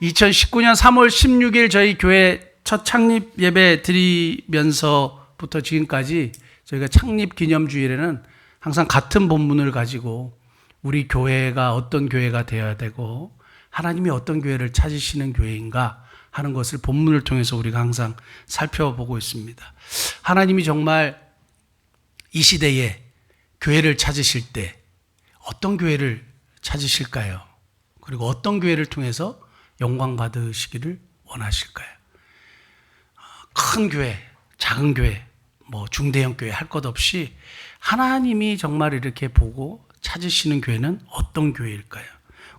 2019년 3월 16일 저희 교회 첫 창립 예배 드리면서부터 지금까지 저희가 창립 기념주일에는 항상 같은 본문을 가지고 우리 교회가 어떤 교회가 되어야 되고 하나님이 어떤 교회를 찾으시는 교회인가 하는 것을 본문을 통해서 우리가 항상 살펴보고 있습니다. 하나님이 정말 이 시대에 교회를 찾으실 때 어떤 교회를 찾으실까요? 그리고 어떤 교회를 통해서 영광 받으시기를 원하실까요? 큰 교회, 작은 교회, 중대형 교회 할 것 없이 하나님이 정말 이렇게 보고 찾으시는 교회는 어떤 교회일까요?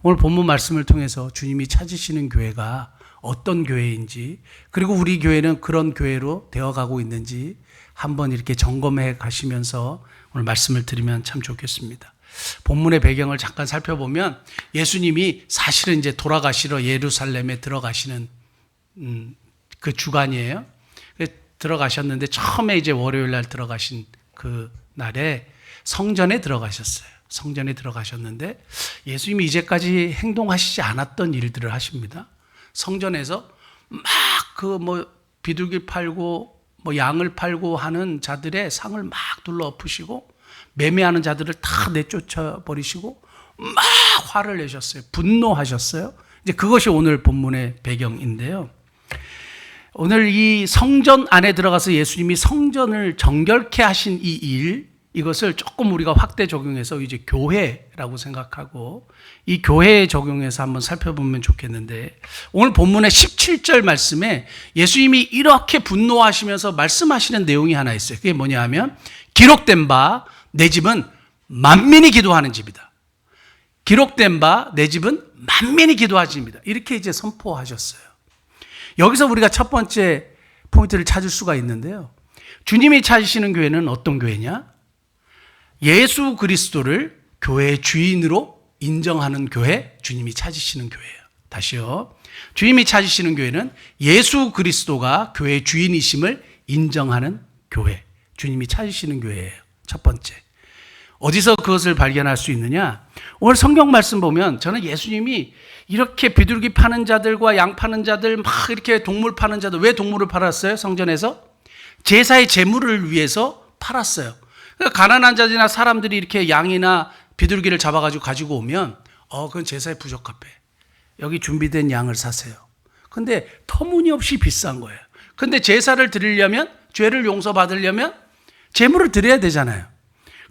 오늘 본문 말씀을 통해서 주님이 찾으시는 교회가 어떤 교회인지, 그리고 우리 교회는 그런 교회로 되어가고 있는지 한번 이렇게 점검해 가시면서 오늘 말씀을 드리면 참 좋겠습니다. 본문의 배경을 잠깐 살펴보면 예수님이 사실은 이제 돌아가시러 예루살렘에 들어가시는 그 주간이에요. 들어가셨는데 처음에 이제 월요일 날 들어가신 그 날에 성전에 들어가셨어요. 성전에 들어가셨는데 예수님이 이제까지 행동하시지 않았던 일들을 하십니다. 성전에서 막 비둘기 팔고 양을 팔고 하는 자들의 상을 막 둘러 엎으시고 매매하는 자들을 다 내쫓아 버리시고 막 화를 내셨어요. 분노하셨어요. 이제 그것이 오늘 본문의 배경인데요. 오늘 이 성전 안에 들어가서 예수님이 성전을 정결케 하신 이 일, 이것을 조금 우리가 확대 적용해서 이제 교회라고 생각하고 이 교회에 적용해서 한번 살펴보면 좋겠는데, 오늘 본문의 17절 말씀에 예수님이 이렇게 분노하시면서 말씀하시는 내용이 하나 있어요. 그게 뭐냐 하면 기록된 바 내 집은 만민이 기도하는 집이다. 기록된 바 내 집은 만민이 기도하는 집이다. 이렇게 이제 선포하셨어요. 여기서 우리가 첫 번째 포인트를 찾을 수가 있는데요. 주님이 찾으시는 교회는 어떤 교회냐? 예수 그리스도를 교회의 주인으로 인정하는 교회, 주님이 찾으시는 교회예요. 다시요. 주님이 찾으시는 교회는 예수 그리스도가 교회의 주인이심을 인정하는 교회, 주님이 찾으시는 교회예요. 첫 번째. 어디서 그것을 발견할 수 있느냐? 오늘 성경 말씀 보면 저는 예수님이 이렇게 비둘기 파는 자들과 양 파는 자들, 막 이렇게 동물 파는 자들, 왜 동물을 팔았어요? 성전에서? 제사의 제물을 위해서 팔았어요. 그러니까 가난한 자들이나 사람들이 이렇게 양이나 비둘기를 잡아가지고 가지고 오면 그건 제사에 부적합해. 여기 준비된 양을 사세요. 근데 터무니없이 비싼 거예요. 근데 제사를 드리려면, 죄를 용서받으려면 제물을 드려야 되잖아요.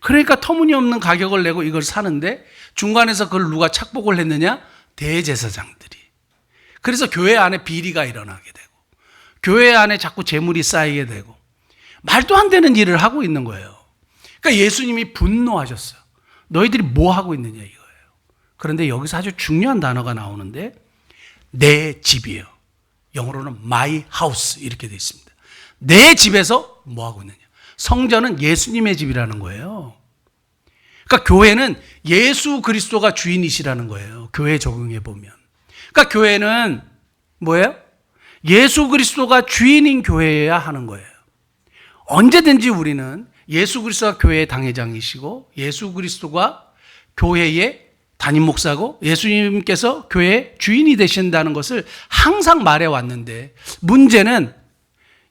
그러니까 터무니없는 가격을 내고 이걸 사는데 중간에서 그걸 누가 착복을 했느냐? 대제사장들이. 그래서 교회 안에 비리가 일어나게 되고 교회 안에 자꾸 재물이 쌓이게 되고 말도 안 되는 일을 하고 있는 거예요. 그러니까 예수님이 분노하셨어요. 너희들이 뭐 하고 있느냐 이거예요. 그런데 여기서 아주 중요한 단어가 나오는데 내 집이에요. 영어로는 my house 이렇게 되어 있습니다. 내 집에서 뭐 하고 있느냐. 성전은 예수님의 집이라는 거예요. 그러니까 교회는 예수 그리스도가 주인이시라는 거예요. 교회 적용해 보면. 그러니까 교회는 뭐예요? 예수 그리스도가 주인인 교회여야 하는 거예요. 언제든지 우리는 예수 그리스도가 교회의 당회장이시고 예수 그리스도가 교회의 담임 목사고 예수님께서 교회의 주인이 되신다는 것을 항상 말해왔는데, 문제는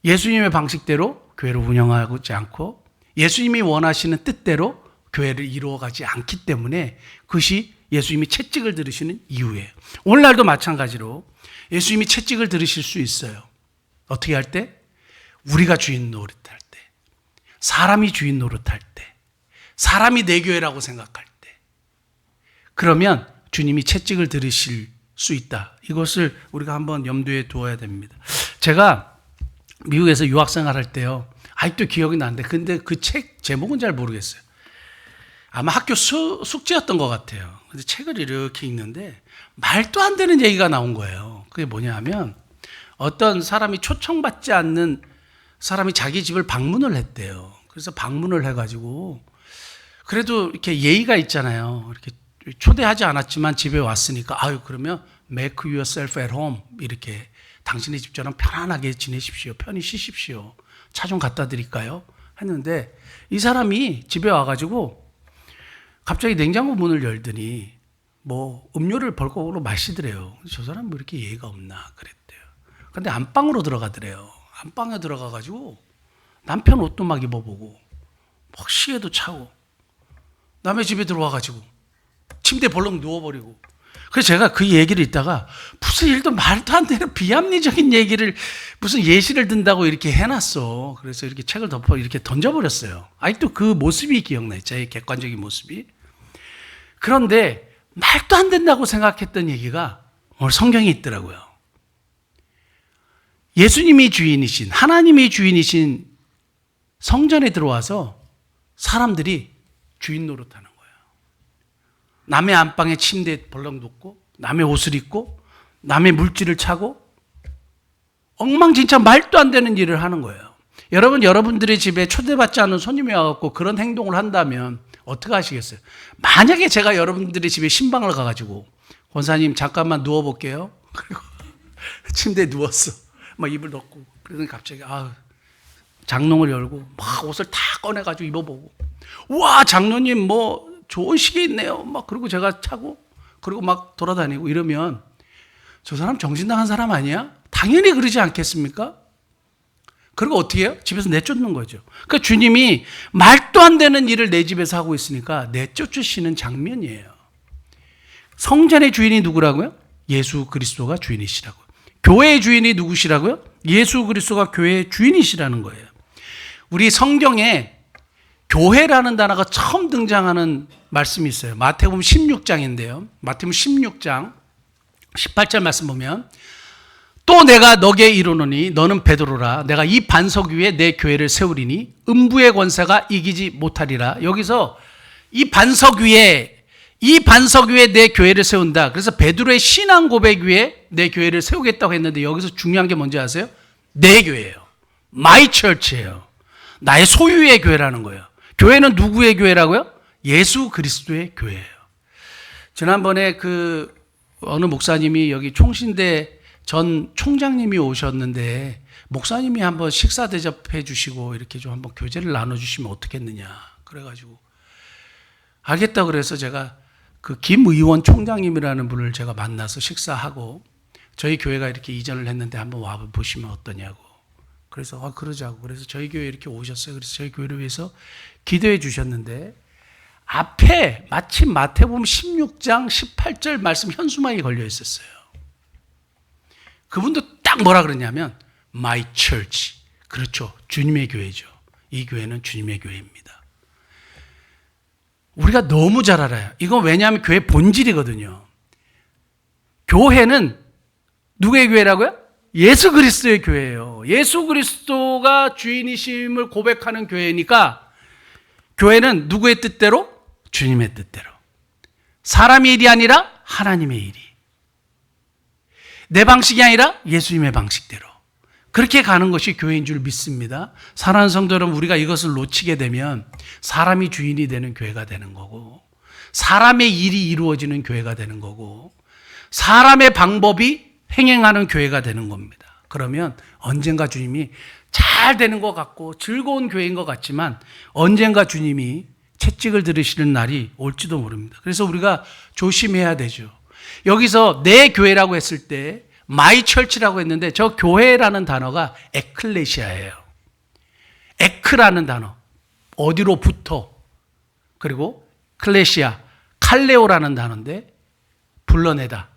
예수님의 방식대로 교회를 운영하지 않고 예수님이 원하시는 뜻대로 교회를 이루어가지 않기 때문에 그것이 예수님이 채찍을 들으시는 이유예요. 오늘날도 마찬가지로 예수님이 채찍을 들으실 수 있어요. 어떻게 할 때? 우리가 주인 노릇할 때, 사람이 주인 노릇할 때, 사람이 내 교회라고 생각할 때, 그러면 주님이 채찍을 들으실 수 있다. 이것을 우리가 한번 염두에 두어야 됩니다. 제가 미국에서 유학생활 할 때요, 아직도 기억이 나는데 근데 그 책 제목은 잘 모르겠어요. 아마 학교 숙제였던 것 같아요. 근데 책을 이렇게 읽는데 말도 안 되는 얘기가 나온 거예요. 그게 뭐냐 하면 어떤 사람이 초청받지 않는 사람이 자기 집을 방문을 했대요. 그래서 방문을 해가지고 그래도 이렇게 예의가 있잖아요. 이렇게 초대하지 않았지만 집에 왔으니까 그러면 make yourself at home, 이렇게 당신의 집처럼 편안하게 지내십시오. 편히 쉬십시오. 차 좀 갖다 드릴까요? 했는데 이 사람이 집에 와가지고 갑자기 냉장고 문을 열더니 뭐 음료를 벌컥으로 마시더래요. 저 사람 뭐 이렇게 예의가 없나 그랬대요. 근데 안방으로 들어가더래요. 안방에 들어가가지고 남편 옷도 막 입어보고 막 시계도 차고 남의 집에 들어와가지고 침대에 벌렁 누워버리고. 그래서 제가 그 얘기를 있다가 무슨 일도 말도 안 되는 비합리적인 얘기를 무슨 예시를 든다고 이렇게 해놨어. 그래서 이렇게 책을 덮어 이렇게 던져버렸어요. 아직도 그 모습이 기억나요. 제 객관적인 모습이. 그런데 말도 안 된다고 생각했던 얘기가 오늘 성경에 있더라고요. 예수님이 주인이신, 하나님이 주인이신 성전에 들어와서 사람들이 주인 노릇하는 거예요. 남의 안방에 침대에 벌렁 눕고 남의 옷을 입고 남의 물질을 차고 엉망진창 말도 안 되는 일을 하는 거예요. 여러분들의 집에 초대받지 않은 손님이 와갖고 그런 행동을 한다면 어떻게 하시겠어요? 만약에 제가 여러분들의 집에 신방을 가가지고 권사님 잠깐만 누워볼게요. 그리고 침대에 누웠어. 막 입을 덮고 그러더니 갑자기 장롱을 열고 막 옷을 다 꺼내가지고 입어보고 와 장로님 뭐 좋은 시계 있네요. 막 그리고 제가 차고 그리고 막 돌아다니고 이러면 저 사람 정신나간 사람 아니야? 당연히 그러지 않겠습니까? 그리고 어떻게 해요? 집에서 내쫓는 거죠. 그러니까 주님이 말도 안 되는 일을 내 집에서 하고 있으니까 내쫓으시는 장면이에요. 성전의 주인이 누구라고요? 예수 그리스도가 주인이시라고요. 교회의 주인이 누구시라고요? 예수 그리스도가 교회의 주인이시라는 거예요. 우리 성경에 교회라는 단어가 처음 등장하는 말씀이 있어요. 마태복음 16장인데요. 마태복음 16장 18절 말씀 보면 또 내가 너게 이르노니 너는 베드로라. 내가 이 반석 위에 내 교회를 세우리니 음부의 권세가 이기지 못하리라. 여기서 이 반석 위에 내 교회를 세운다. 그래서 베드로의 신앙 고백 위에 내 교회를 세우겠다고 했는데 여기서 중요한 게 뭔지 아세요? 내 교회예요. My church예요. 나의 소유의 교회라는 거예요. 교회는 누구의 교회라고요? 예수 그리스도의 교회예요. 지난번에 어느 목사님이 여기 총신대 전 총장님이 오셨는데 목사님이 한번 식사 대접해 주시고 이렇게 좀 한번 교제를 나눠주시면 어떻겠느냐. 그래가지고 알겠다 그래서 제가 그 김 의원 총장님이라는 분을 제가 만나서 식사하고 저희 교회가 이렇게 이전을 했는데 한번 와보시면 어떠냐고. 그래서 그러자고. 그래서 저희 교회에 이렇게 오셨어요. 그래서 저희 교회를 위해서 기도해 주셨는데 앞에 마침 마태복음 16장 18절 말씀 현수막이 걸려 있었어요. 그분도 딱 뭐라 그러냐면 My church. 그렇죠. 주님의 교회죠. 이 교회는 주님의 교회입니다. 우리가 너무 잘 알아요. 이건 왜냐하면 교회 본질이거든요. 교회는 누구의 교회라고요? 예수 그리스도의 교회예요. 예수 그리스도가 주인이심을 고백하는 교회니까 교회는 누구의 뜻대로? 주님의 뜻대로. 사람의 일이 아니라 하나님의 일이. 내 방식이 아니라 예수님의 방식대로. 그렇게 가는 것이 교회인 줄 믿습니다. 사랑하는 성도 여러분, 우리가 이것을 놓치게 되면 사람이 주인이 되는 교회가 되는 거고 사람의 일이 이루어지는 교회가 되는 거고 사람의 방법이 행행하는 교회가 되는 겁니다. 그러면 언젠가 주님이 잘 되는 것 같고 즐거운 교회인 것 같지만 언젠가 주님이 채찍을 들으시는 날이 올지도 모릅니다. 그래서 우리가 조심해야 되죠. 여기서 내 교회라고 했을 때 마이 철치라고 했는데 저 교회라는 단어가 에클레시아예요. 에크라는 단어. 어디로부터. 그리고 클레시아, 칼레오라는 단어인데 불러내다.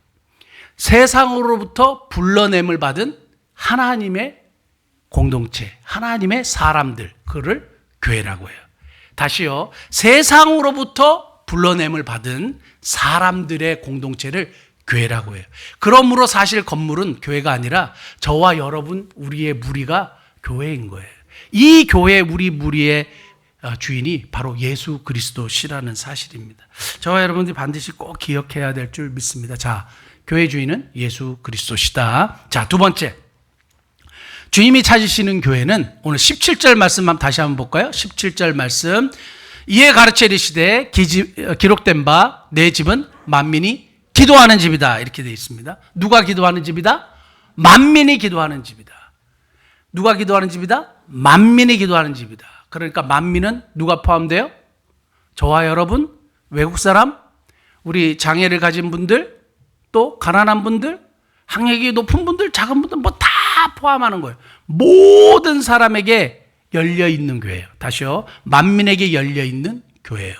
세상으로부터 불러냄을 받은 하나님의 공동체, 하나님의 사람들, 그를 교회라고 해요. 다시요. 세상으로부터 불러냄을 받은 사람들의 공동체를 교회라고 해요. 그러므로 사실 건물은 교회가 아니라 저와 여러분, 우리의 무리가 교회인 거예요. 이 교회, 우리 무리의 주인이 바로 예수 그리스도시라는 사실입니다. 저와 여러분들이 반드시 꼭 기억해야 될 줄 믿습니다. 자, 교회 주인은 예수 그리스도시다. 자, 두 번째. 주님이 찾으시는 교회는 오늘 17절 말씀만 다시 한번 볼까요? 17절 말씀. 이에 가르쳐 이르시되 기록된 바 내 집은 만민이 기도하는 집이다. 이렇게 되어 있습니다. 누가 기도하는 집이다? 만민이 기도하는 집이다. 누가 기도하는 집이다? 만민이 기도하는 집이다. 그러니까 만민은 누가 포함돼요? 저와 여러분, 외국 사람, 우리 장애를 가진 분들, 또 가난한 분들, 학력이 높은 분들, 작은 분들 뭐 다 포함하는 거예요. 모든 사람에게 열려 있는 교회예요. 다시요. 만민에게 열려 있는 교회예요.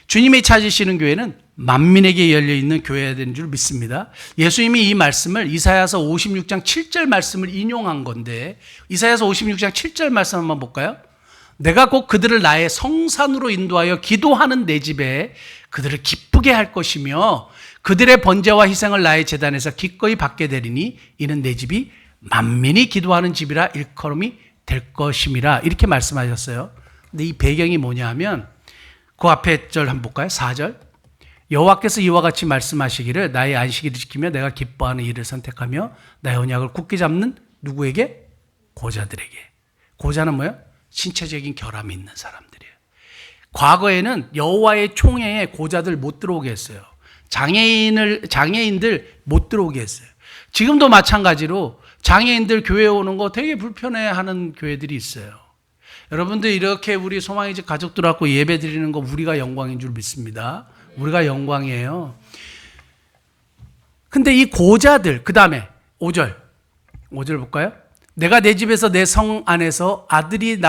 주님이 찾으시는 교회는 만민에게 열려 있는 교회가 되는 줄 믿습니다. 예수님이 이 말씀을 이사야서 56장 7절 말씀을 인용한 건데, 이사야서 56장 7절 말씀 한번 볼까요? 내가 곧 그들을 나의 성산으로 인도하여 기도하는 내 집에 그들을 기쁘게 할 것이며 그들의 번제와 희생을 나의 제단에서 기꺼이 받게 되리니 이는 내 집이 만민이 기도하는 집이라 일컬음이 될 것임이라, 이렇게 말씀하셨어요. 근데 이 배경이 뭐냐 하면 그 앞에 절 한번 볼까요? 4절. 여호와께서 이와 같이 말씀하시기를 나의 안식일을 지키며 내가 기뻐하는 일을 선택하며 나의 언약을 굳게 잡는 누구에게? 고자들에게. 고자는 뭐예요? 신체적인 결함이 있는 사람들이에요. 과거에는 여호와의 총회에 고자들 못 들어오게 했어요. 장애인들 못 들어오게 했어요. 지금도 마찬가지로 장애인들 교회에 오는 거 되게 불편해하는 교회들이 있어요. 여러분들 이렇게 우리 소망의 집 가족들하고 예배 드리는 거 우리가 영광인 줄 믿습니다. 우리가 영광이에요. 근데 이 고자들, 그 다음에 5절 볼까요? 내가 내 집에서 내 성 안에서 아들이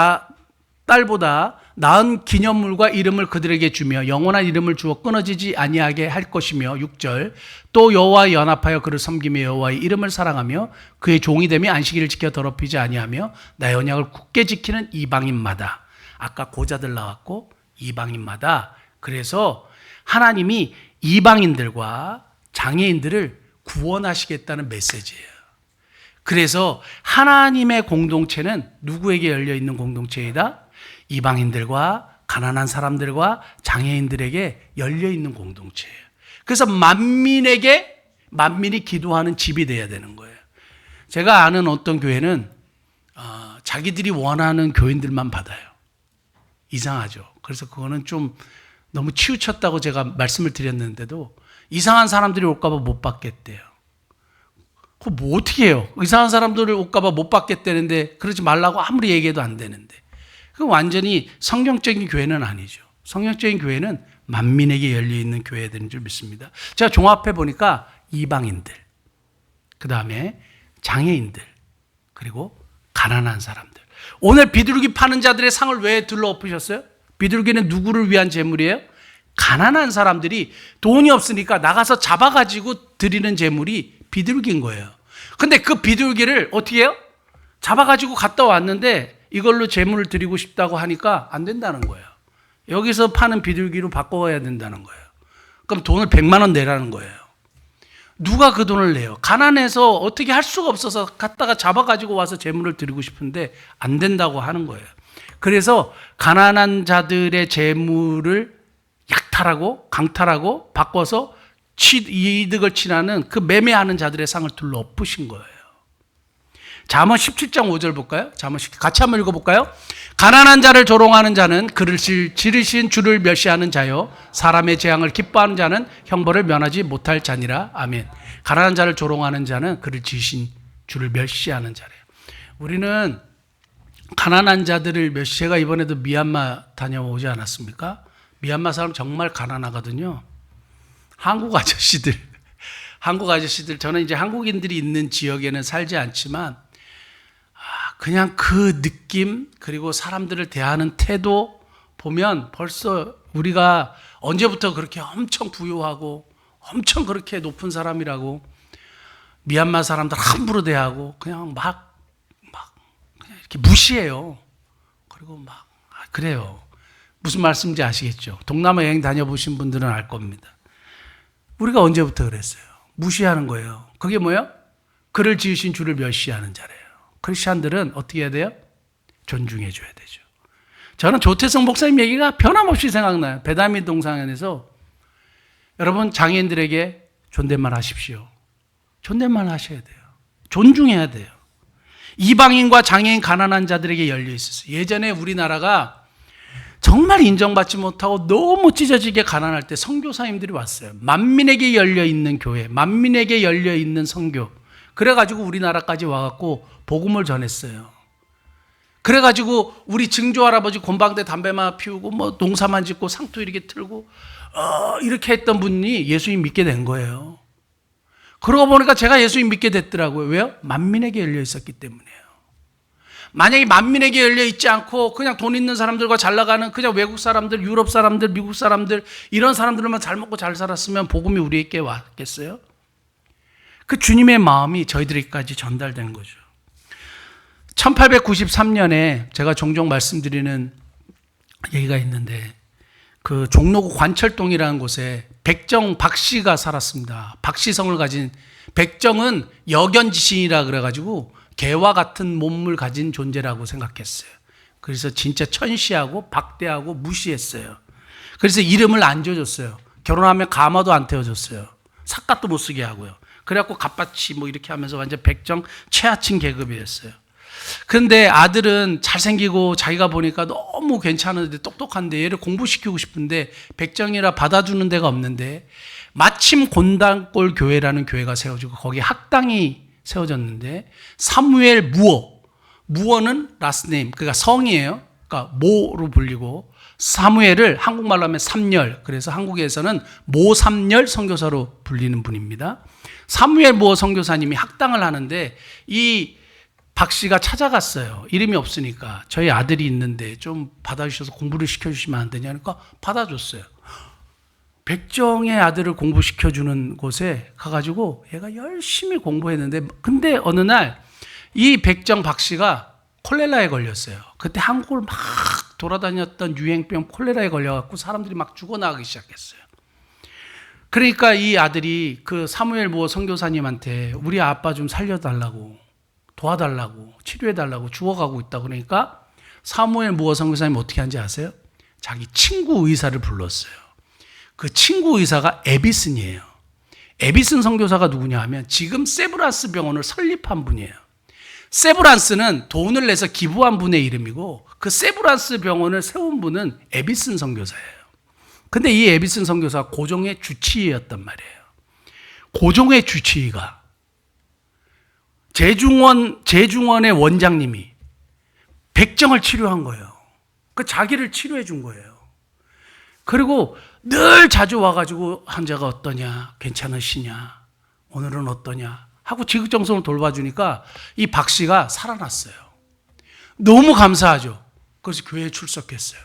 딸보다 나은 기념물과 이름을 그들에게 주며 영원한 이름을 주어 끊어지지 아니하게 할 것이며 6절 또 여호와와 연합하여 그를 섬기며 여호와의 이름을 사랑하며 그의 종이 되며 안식일을 지켜 더럽히지 아니하며 나의 언약을 굳게 지키는 이방인마다. 아까 고자들 나왔고 이방인마다. 그래서 하나님이 이방인들과 장애인들을 구원하시겠다는 메시지예요. 그래서 하나님의 공동체는 누구에게 열려 있는 공동체이다? 이방인들과 가난한 사람들과 장애인들에게 열려 있는 공동체예요. 그래서 만민이 기도하는 집이 돼야 되는 거예요. 제가 아는 어떤 교회는 자기들이 원하는 교인들만 받아요. 이상하죠. 그래서 그거는 좀 너무 치우쳤다고 제가 말씀을 드렸는데도 이상한 사람들이 올까 봐 못 받겠대요. 그거 뭐 어떻게 해요? 이상한 사람들을 올까 봐 못 받겠다는데 그러지 말라고 아무리 얘기해도 안 되는데. 그건 완전히 성경적인 교회는 아니죠. 성경적인 교회는 만민에게 열려있는 교회가 되는 줄 믿습니다. 제가 종합해 보니까 이방인들, 그 다음에 장애인들, 그리고 가난한 사람들. 오늘 비둘기 파는 자들의 상을 왜 둘러엎으셨어요? 비둘기는 누구를 위한 제물이에요? 가난한 사람들이 돈이 없으니까 나가서 잡아가지고 드리는 제물이 비둘기인 거예요. 근데 그 비둘기를 어떻게 해요? 잡아가지고 갔다 왔는데 이걸로 제물을 드리고 싶다고 하니까 안 된다는 거예요. 여기서 파는 비둘기로 바꿔야 된다는 거예요. 그럼 돈을 100만 원 내라는 거예요. 누가 그 돈을 내요? 가난해서 어떻게 할 수가 없어서 갔다가 잡아가지고 와서 제물을 드리고 싶은데 안 된다고 하는 거예요. 그래서 가난한 자들의 제물을 약탈하고 강탈하고 바꿔서 이득을 취하는 그 매매하는 자들의 상을 둘러 엎으신 거예요. 잠언 17장 5절 볼까요? 잠언 17, 같이 한번 읽어볼까요? 가난한 자를 조롱하는 자는 그를 지르신 주를 멸시하는 자요 사람의 재앙을 기뻐하는 자는 형벌을 면하지 못할 자니라. 아멘. 가난한 자를 조롱하는 자는 그를 지으신 주를 멸시하는 자래요. 우리는 가난한 자들을 제가 이번에도 미얀마 다녀오지 않았습니까? 미얀마 사람 정말 가난하거든요. 한국 아저씨들, 저는 이제 한국인들이 있는 지역에는 살지 않지만 그냥 그 느낌, 그리고 사람들을 대하는 태도 보면 벌써 우리가 언제부터 그렇게 엄청 부유하고 엄청 그렇게 높은 사람이라고 미얀마 사람들 함부로 대하고 그냥 막 그냥 이렇게 무시해요. 그리고 막 그래요. 무슨 말씀인지 아시겠죠? 동남아 여행 다녀보신 분들은 알 겁니다. 우리가 언제부터 그랬어요? 무시하는 거예요. 그게 뭐예요? 그를 지으신 주를 멸시하는 자래요. 크리스찬들은 어떻게 해야 돼요? 존중해 줘야 되죠. 저는 조태성 목사님 얘기가 변함없이 생각나요. 배다미 동상에서 여러분 장애인들에게 존댓말 하십시오. 존댓말 하셔야 돼요. 존중해야 돼요. 이방인과 장애인 가난한 자들에게 열려 있었어요. 예전에 우리나라가 정말 인정받지 못하고 너무 찢어지게 가난할 때 선교사님들이 왔어요. 만민에게 열려 있는 교회, 만민에게 열려 있는 선교. 그래가지고 우리나라까지 와갖고 복음을 전했어요. 그래가지고 우리 증조 할아버지 곤방대 담배만 피우고 뭐 농사만 짓고 상투 이렇게 틀고 이렇게 했던 분이 예수님 믿게 된 거예요. 그러고 보니까 제가 예수님 믿게 됐더라고요. 왜요? 만민에게 열려 있었기 때문이에요. 만약에 만민에게 열려 있지 않고 그냥 돈 있는 사람들과 잘 나가는 그냥 외국 사람들, 유럽 사람들, 미국 사람들 이런 사람들만 잘 먹고 잘 살았으면 복음이 우리에게 왔겠어요? 그 주님의 마음이 저희들에게까지 전달된 거죠. 1893년에 제가 종종 말씀드리는 얘기가 있는데 그 종로구 관철동이라는 곳에 백정 박씨가 살았습니다. 박씨성을 가진 백정은 역연지신이라 그래가지고 개와 같은 몸을 가진 존재라고 생각했어요. 그래서 진짜 천시하고 박대하고 무시했어요. 그래서 이름을 안 지어줬어요. 결혼하면 가마도 안 태워줬어요. 삿갓도 못 쓰게 하고요. 그래갖고 갓바치 뭐 이렇게 하면서 완전 백정 최하층 계급이었어요. 근데 아들은 잘생기고 자기가 보니까 너무 괜찮은데 똑똑한데 얘를 공부시키고 싶은데 백정이라 받아주는 데가 없는데 마침 곤단골 교회라는 교회가 세워지고 거기 학당이 세워졌는데 사무엘 무어는 라스네임 그러니까 성이에요. 그러니까 모로 불리고 사무엘을 한국말로 하면 삼열 그래서 한국에서는 모삼열 선교사로 불리는 분입니다. 사무엘 무어 선교사님이 학당을 하는데 이 박 씨가 찾아갔어요. 이름이 없으니까 저희 아들이 있는데 좀 받아주셔서 공부를 시켜주시면 안 되냐니까 받아줬어요. 백정의 아들을 공부시켜주는 곳에 가가지고 얘가 열심히 공부했는데 근데 어느 날 이 백정 박 씨가 콜레라에 걸렸어요. 그때 한국을 막 돌아다녔던 유행병 콜레라에 걸려갖고 사람들이 막 죽어나가기 시작했어요. 그러니까 이 아들이 그 사무엘 무어 선교사님한테 우리 아빠 좀 살려달라고 도와달라고 치료해달라고 죽어가고 있다 그러니까 사무엘 무어 선교사님 어떻게 하는지 아세요? 자기 친구 의사를 불렀어요. 그 친구 의사가 에비슨이에요. 에비슨 선교사가 누구냐 하면 지금 세브란스 병원을 설립한 분이에요. 세브란스는 돈을 내서 기부한 분의 이름이고 그 세브란스 병원을 세운 분은 에비슨 선교사예요. 근데 이 에비슨 선교사가 고종의 주치의였단 말이에요. 고종의 주치의가 제중원의 원장님이 백정을 치료한 거예요. 그 자기를 치료해 준 거예요. 그리고 늘 자주 와가지고 환자가 어떠냐, 괜찮으시냐, 오늘은 어떠냐 하고 지극정성으로 돌봐주니까 이 박 씨가 살아났어요. 너무 감사하죠. 그래서 교회에 출석했어요.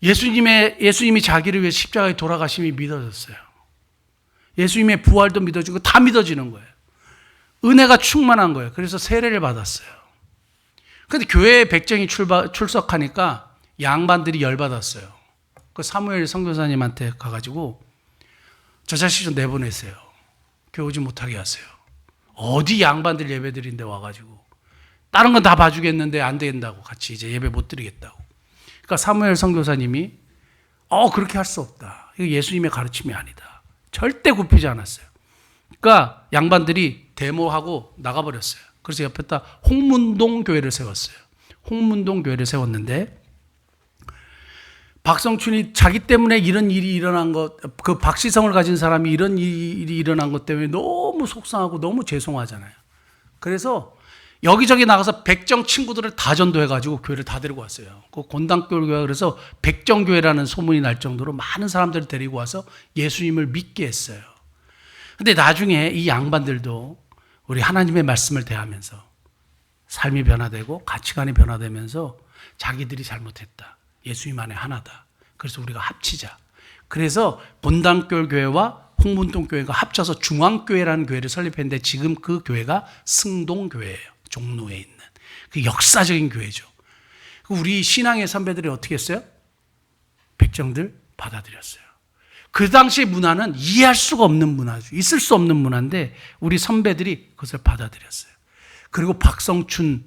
예수님이 자기를 위해 십자가에 돌아가심이 믿어졌어요. 예수님의 부활도 믿어지고 다 믿어지는 거예요. 은혜가 충만한 거예요. 그래서 세례를 받았어요. 그런데 교회에 백정이 출석하니까 양반들이 열받았어요. 그 사무엘 선교사님한테 가가지고 저 자식 좀 내보내세요. 교회 오지 못하게 하세요. 어디 양반들 예배드린데 와가지고 다른 건 다 봐주겠는데 안 된다고 같이 이제 예배 못 드리겠다고. 그러니까 사무엘 선교사님이 그렇게 할 수 없다. 이거 예수님의 가르침이 아니다. 절대 굽히지 않았어요. 그러니까 양반들이 데모하고 나가버렸어요. 그래서 옆에다 홍문동 교회를 세웠어요. 홍문동 교회를 세웠는데 박성춘이 자기 때문에 이런 일이 일어난 것, 그 박시성을 가진 사람이 이런 일이 일어난 것 때문에 너무 속상하고 너무 죄송하잖아요. 그래서 여기저기 나가서 백정 친구들을 다 전도해가지고 교회를 다 데리고 왔어요. 그 곤단골교회가 그래서 백정교회라는 소문이 날 정도로 많은 사람들을 데리고 와서 예수님을 믿게 했어요. 근데 나중에 이 양반들도 우리 하나님의 말씀을 대하면서 삶이 변화되고 가치관이 변화되면서 자기들이 잘못했다. 예수님 안에 하나다. 그래서 우리가 합치자. 그래서 본당교회와 홍문동 교회가 합쳐서 중앙교회라는 교회를 설립했는데 지금 그 교회가 승동교회예요. 종로에 있는. 그 역사적인 교회죠. 우리 신앙의 선배들이 어떻게 했어요? 백정들 받아들였어요. 그 당시 문화는 이해할 수가 없는 문화죠. 있을 수 없는 문화인데 우리 선배들이 그것을 받아들였어요. 그리고 박성춘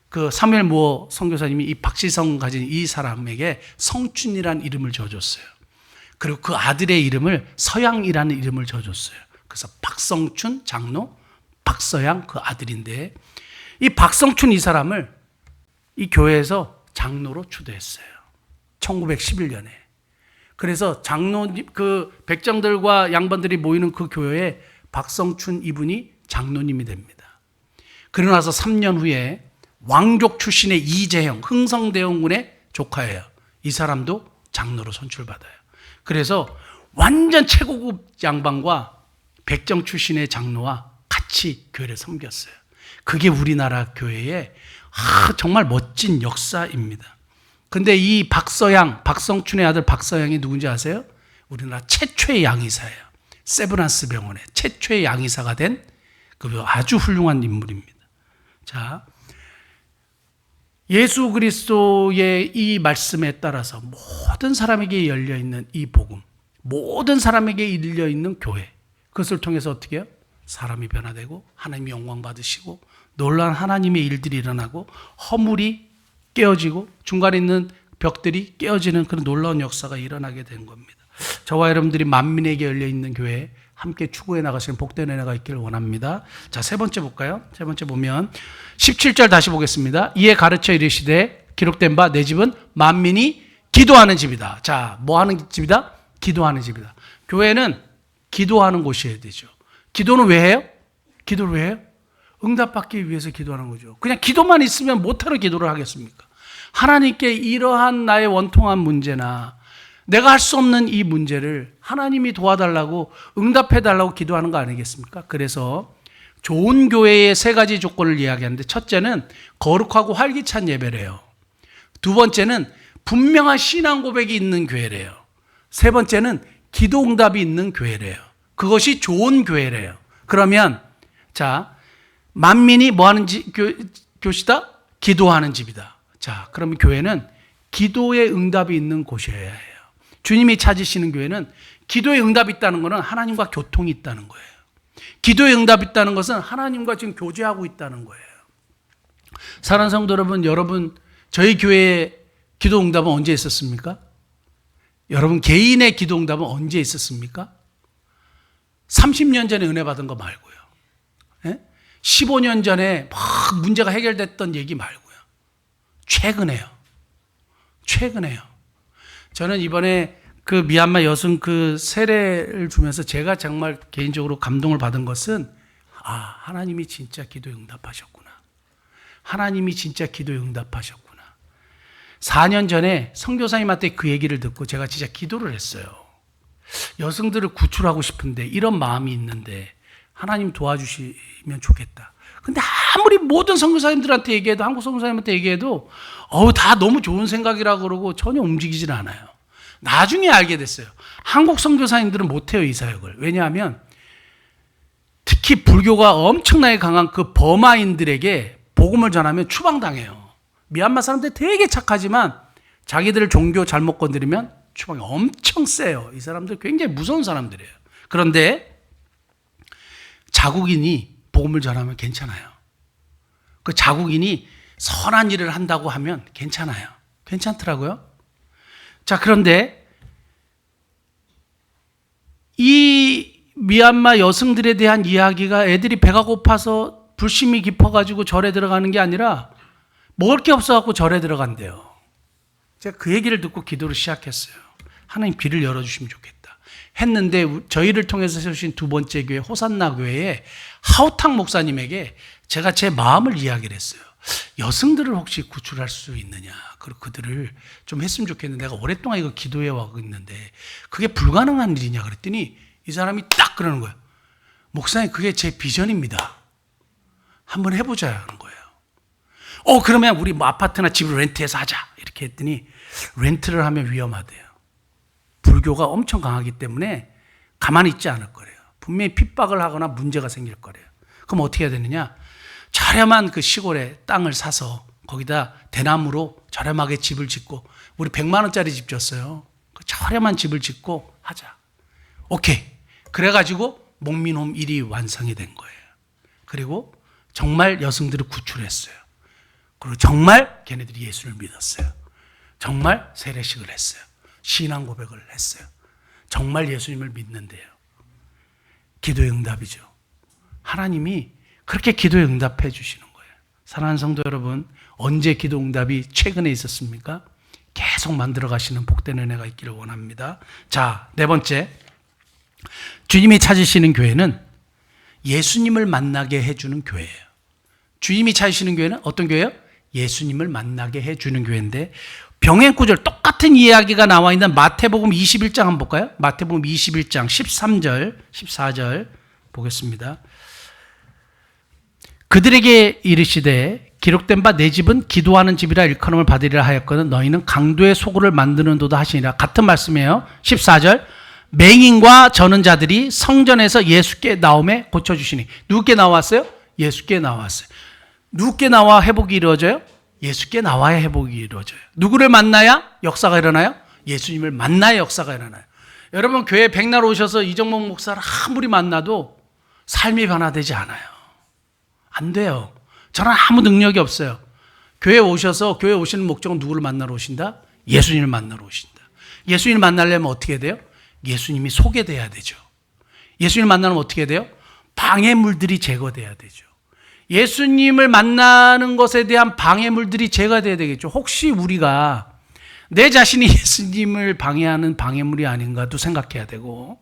그 사무엘 무어 선교사님이 이 박시성 가진 이 사람에게 성춘이라는 이름을 지어줬어요. 그리고 그 아들의 이름을 서양이라는 이름을 지어줬어요. 그래서 박성춘 장로, 박서양 그 아들인데 이 박성춘 이 사람을 이 교회에서 장로로 초대했어요. 1911년에. 그래서 그 백정들과 양반들이 모이는 그 교회에 박성춘 이분이 장로님이 됩니다. 그러고 나서 3년 후에 왕족 출신의 이재형, 흥성대원군의 조카예요. 이 사람도 장로로 선출받아요. 그래서 완전 최고급 양반과 백정 출신의 장로와 같이 교회를 섬겼어요. 그게 우리나라 교회의 정말 멋진 역사입니다. 근데 이 박성춘의 아들 박서양이 누군지 아세요? 우리나라 최초의 양의사예요. 세브란스 병원의 최초의 양의사가 된 그 아주 훌륭한 인물입니다. 자, 예수 그리스도의 이 말씀에 따라서 모든 사람에게 열려있는 이 복음, 모든 사람에게 열려있는 교회, 그것을 통해서 어떻게 해요? 사람이 변화되고 하나님이 영광 받으시고 놀라운 하나님의 일들이 일어나고 허물이 깨어지고 중간에 있는 벽들이 깨어지는 그런 놀라운 역사가 일어나게 된 겁니다. 저와 여러분들이 만민에게 열려있는 교회에 함께 추구해 나가시는 복된 은혜가 있기를 원합니다. 자, 세 번째 볼까요? 세 번째 보면 17절 다시 보겠습니다. 이에 가르쳐 이르시되 기록된 바 내 집은 만민이 기도하는 집이다. 자, 뭐 하는 집이다? 기도하는 집이다. 교회는 기도하는 곳이어야 되죠. 기도는 왜 해요? 기도를 왜 해요? 응답받기 위해서 기도하는 거죠. 그냥 기도만 있으면 못하러 기도를 하겠습니까? 하나님께 이러한 나의 원통한 문제나 내가 할 수 없는 이 문제를 하나님이 도와달라고 응답해달라고 기도하는 거 아니겠습니까? 그래서 좋은 교회의 세 가지 조건을 이야기하는데 첫째는 거룩하고 활기찬 예배래요. 두 번째는 분명한 신앙 고백이 있는 교회래요. 세 번째는 기도 응답이 있는 교회래요. 그것이 좋은 교회래요. 그러면 자, 만민이 뭐 하는 교시다? 기도하는 집이다. 자, 그러면 교회는 기도의 응답이 있는 곳이어야 해요. 주님이 찾으시는 교회는 기도의 응답이 있다는 것은 하나님과 교통이 있다는 거예요. 기도의 응답이 있다는 것은 하나님과 지금 교제하고 있다는 거예요. 사랑하는 성도 여러분, 저희 교회의 기도 응답은 언제 있었습니까? 여러분 개인의 기도 응답은 언제 있었습니까? 30년 전에 은혜 받은 거 말고요. 15년 전에 막 문제가 해결됐던 얘기 말고요. 최근에요. 저는 이번에 그 미얀마 여성 그 세례를 주면서 제가 정말 개인적으로 감동을 받은 것은 하나님이 진짜 기도에 응답하셨구나. 하나님이 진짜 기도에 응답하셨구나. 4년 전에 선교사님한테 그 얘기를 듣고 제가 진짜 기도를 했어요. 여성들을 구출하고 싶은데 이런 마음이 있는데 하나님 도와주시면 좋겠다. 근데 아무리 모든 선교사님들한테 얘기해도 한국 선교사님한테 얘기해도 다 너무 좋은 생각이라고 그러고 전혀 움직이질 않아요. 나중에 알게 됐어요. 한국 선교사님들은 못해요, 이 사역을. 왜냐하면 특히 불교가 엄청나게 강한 그 버마인들에게 복음을 전하면 추방당해요. 미얀마 사람들 되게 착하지만 자기들 종교 잘못 건드리면 추방이 엄청 세요. 이 사람들 굉장히 무서운 사람들이에요. 그런데 자국인이 복음을 전하면 괜찮아요. 그 자국인이 선한 일을 한다고 하면 괜찮아요. 괜찮더라고요. 자, 그런데 이 미얀마 여성들에 대한 이야기가 애들이 배가 고파서 불심이 깊어가지고 절에 들어가는 게 아니라 먹을 게 없어갖고 절에 들어간대요. 제가 그 얘기를 듣고 기도를 시작했어요. 하나님 길을 열어주시면 좋겠다. 했는데 저희를 통해서 세우신 두 번째 교회 호산나 교회의 하우탕 목사님에게 제가 제 마음을 이야기를 했어요. 여성들을 혹시 구출할 수 있느냐, 그리고 그들을 좀 했으면 좋겠는데 내가 오랫동안 이거 기도해 와고 있는데 그게 불가능한 일이냐 그랬더니 이 사람이 딱 그러는 거예요. 목사님, 그게 제 비전입니다. 한번 해보자 하는 거예요. 그러면 우리 뭐 아파트나 집을 렌트해서 하자 이렇게 했더니 렌트를 하면 위험하대요. 불교가 엄청 강하기 때문에 가만히 있지 않을 거래요. 분명히 핍박을 하거나 문제가 생길 거래요. 그럼 어떻게 해야 되느냐? 저렴한 그 시골에 땅을 사서 거기다 대나무로 저렴하게 집을 짓고, 우리 100만 원짜리 집 줬어요. 그 저렴한 집을 짓고 하자. 오케이. 그래가지고 목민홈 1이 완성이 된 거예요. 그리고 정말 여성들을 구출했어요. 그리고 정말 걔네들이 예수를 믿었어요. 정말 세례식을 했어요. 신앙 고백을 했어요. 정말 예수님을 믿는데요. 기도의 응답이죠. 하나님이 그렇게 기도에 응답해 주시는 거예요. 사랑하는 성도 여러분, 언제 기도 응답이 최근에 있었습니까? 계속 만들어 가시는 복된 은혜가 있기를 원합니다. 자, 네 번째, 주님이 찾으시는 교회는 예수님을 만나게 해주는 교회예요. 주님이 찾으시는 교회는 어떤 교회예요? 예수님을 만나게 해주는 교회인데, 병행 구절 똑같은 이야기가 나와 있는 마태복음 21장 한번 볼까요? 마태복음 21장 13절 14절 보겠습니다. 그들에게 이르시되 기록된 바 내 집은 기도하는 집이라 일컬음을 받으리라 하였거든 너희는 강도의 소굴을 만드는도다 하시니라. 같은 말씀이에요. 14절 맹인과 저는 자들이 성전에서 예수께 나오매 고쳐주시니. 누구께 나왔어요? 예수께 나왔어요. 누구께 나와 회복이 이루어져요? 예수께 나와야 회복이 이루어져요. 누구를 만나야 역사가 일어나요? 예수님을 만나야 역사가 일어나요. 여러분, 교회 백날 오셔서 이정목 목사를 아무리 만나도 삶이 변화되지 않아요. 안 돼요. 저는 아무 능력이 없어요. 교회 오셔서, 교회 오시는 목적은 누구를 만나러 오신다? 예수님을 만나러 오신다. 예수님을 만나려면 어떻게 돼요? 예수님이 소개돼야 되죠. 예수님을 만나면 어떻게 돼요? 방해물들이 제거돼야 되죠. 예수님을 만나는 것에 대한 방해물들이 제거돼야 되겠죠. 혹시 우리가 내 자신이 예수님을 방해하는 방해물이 아닌가도 생각해야 되고,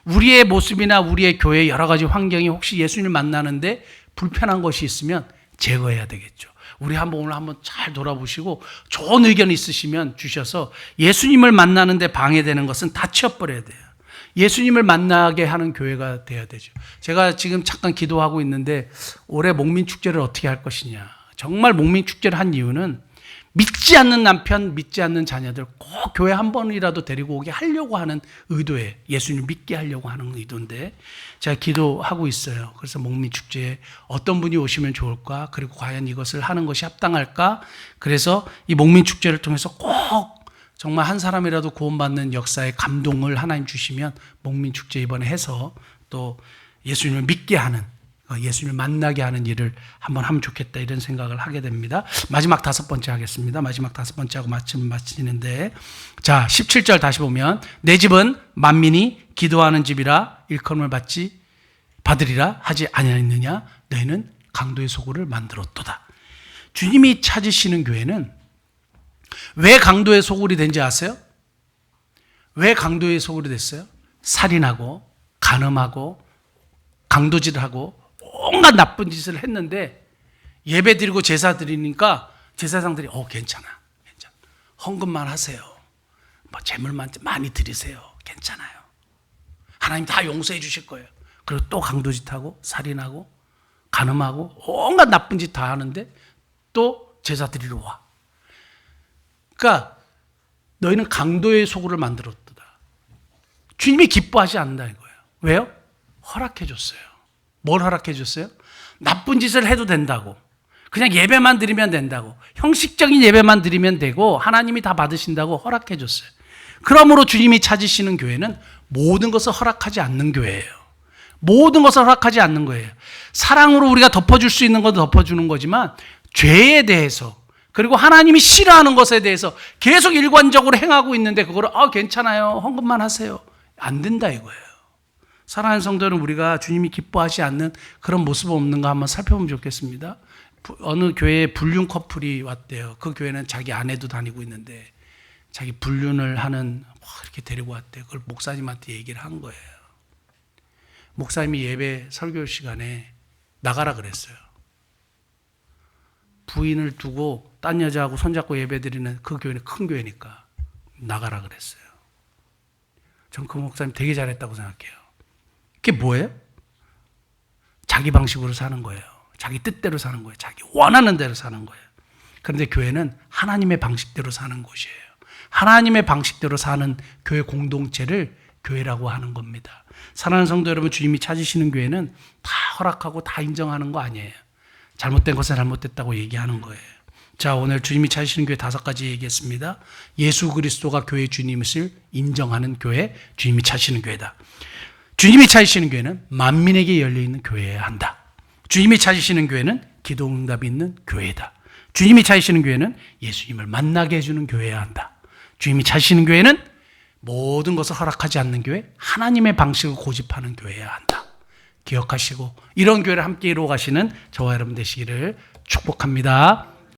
우리의 모습이나 우리의 교회 여러 가지 환경이 혹시 예수님을 만나는데 불편한 것이 있으면 제거해야 되겠죠. 우리 오늘 한번 잘 돌아보시고 좋은 의견 있으시면 주셔서 예수님을 만나는데 방해되는 것은 다 치워버려야 돼요. 예수님을 만나게 하는 교회가 돼야 되죠. 제가 지금 잠깐 기도하고 있는데 올해 목민축제를 어떻게 할 것이냐. 정말 목민축제를 한 이유는 믿지 않는 남편, 믿지 않는 자녀들 꼭 교회 한 번이라도 데리고 오게 하려고 하는 의도예요. 예수님 믿게 하려고 하는 의도인데 제가 기도하고 있어요. 그래서 목민축제에 어떤 분이 오시면 좋을까? 그리고 과연 이것을 하는 것이 합당할까? 그래서 이 목민축제를 통해서 꼭 정말 한 사람이라도 구원받는 역사에 감동을 하나님 주시면 목민축제 이번에 해서 또 예수님을 믿게 하는, 예수님을 만나게 하는 일을 한번 하면 좋겠다, 이런 생각을 하게 됩니다. 마지막 5번째 하겠습니다. 마지막 5번째 하고 마치는데, 자 17절 다시 보면 내 집은 만민이 기도하는 집이라 일컬음을 받으리라 하지 아니하였느냐. 너희는 강도의 소굴을 만들었도다. 주님이 찾으시는 교회는 왜 강도의 소굴이 된지 아세요? 왜 강도의 소굴이 됐어요? 살인하고 간음하고 강도질을 하고 온갖 나쁜 짓을 했는데 예배 드리고 제사 드리니까 제사장들이 괜찮아. 헌금만 하세요. 뭐 재물만 많이 드리세요. 괜찮아요. 하나님 다 용서해 주실 거예요. 그리고 또 강도짓하고 살인하고 간음하고 온갖 나쁜 짓 다 하는데 또 제사 드리러 와. 그러니까 너희는 강도의 소굴을 만들었다. 주님이 기뻐하지 않는다 이거예요. 왜요? 허락해 줬어요. 뭘 허락해 줬어요? 나쁜 짓을 해도 된다고. 그냥 예배만 드리면 된다고. 형식적인 예배만 드리면 되고 하나님이 다 받으신다고 허락해 줬어요. 그러므로 주님이 찾으시는 교회는 모든 것을 허락하지 않는 교회예요. 모든 것을 허락하지 않는 거예요. 사랑으로 우리가 덮어줄 수 있는 건 덮어주는 거지만 죄에 대해서, 그리고 하나님이 싫어하는 것에 대해서 계속 일관적으로 행하고 있는데 그거를 괜찮아요. 헌금만 하세요. 안 된다 이거예요. 사랑하는 성도는 우리가 주님이 기뻐하지 않는 그런 모습 없는가 한번 살펴보면 좋겠습니다. 어느 교회에 불륜 커플이 왔대요. 그 교회는 자기 아내도 다니고 있는데 자기 불륜을 하는 이렇게 데리고 왔대요. 그걸 목사님한테 얘기를 한 거예요. 목사님이 예배 설교 시간에 나가라 그랬어요. 부인을 두고 딴 여자하고 손잡고 예배드리는 그 교회는 큰 교회니까 나가라 그랬어요. 전 그 목사님 되게 잘했다고 생각해요. 그게 뭐예요? 자기 방식으로 사는 거예요. 자기 뜻대로 사는 거예요. 자기 원하는 대로 사는 거예요. 그런데 교회는 하나님의 방식대로 사는 곳이에요. 하나님의 방식대로 사는 교회 공동체를 교회라고 하는 겁니다. 사랑하는 성도 여러분, 주님이 찾으시는 교회는 다 허락하고 다 인정하는 거 아니에요. 잘못된 것은 잘못됐다고 얘기하는 거예요. 자, 오늘 주님이 찾으시는 교회 5가지 얘기했습니다. 예수 그리스도가 교회의 주님이실 인정하는 교회, 주님이 찾으시는 교회다. 주님이 찾으시는 교회는 만민에게 열려있는 교회여야 한다. 주님이 찾으시는 교회는 기도 응답이 있는 교회다. 주님이 찾으시는 교회는 예수님을 만나게 해주는 교회여야 한다. 주님이 찾으시는 교회는 모든 것을 허락하지 않는 교회, 하나님의 방식을 고집하는 교회여야 한다. 기억하시고 이런 교회를 함께 이루어 가시는 저와 여러분 되시기를 축복합니다.